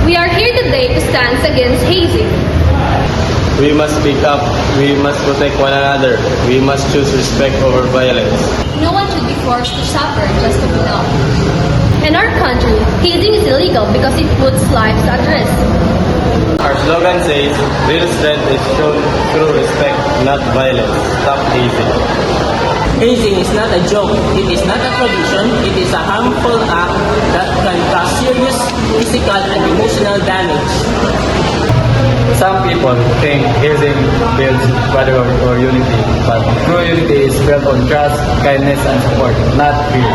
We are here today to stand against hazing. We must speak up. We must protect one another. We must choose respect over violence. No one should be forced to suffer just to belong. In our country, hazing is illegal because it puts lives at risk. Our slogan says, real strength is shown through respect, not violence. Stop hazing. Hazing is not a joke, it is not a tradition, it is a harmful act that can cause serious physical and emotional damage. Some people think hazing builds brotherhood or unity, but true unity is built on trust, kindness, and support, not fear.